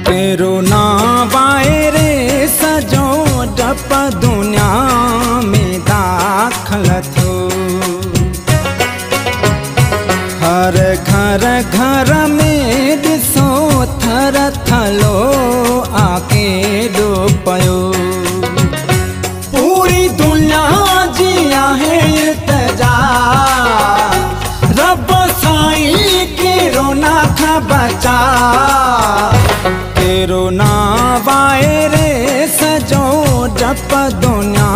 Corona virus जो डप दुनिया में दाखल थो, हर घर में ॾिसो थर थलो आके डो पयो। पूरी दुनिया जी आहे इल्तिजा, रब साईं कोरोना खां बचा। कोरोना वायरस जो डप दुनिया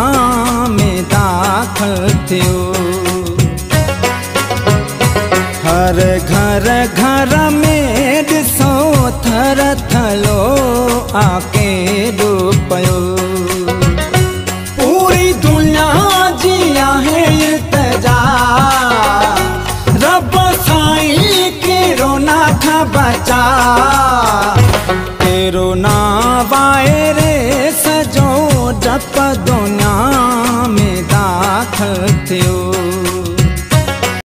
में दाखल थियो, हर घर में ॾिसो थर थलो आके डो पयो। पूरी दुनिया जी आहे इल्तिजा, रब साईं कोरोना खां बचा। कोरोना वायरस जो डप दुनिया में दाखल थियो,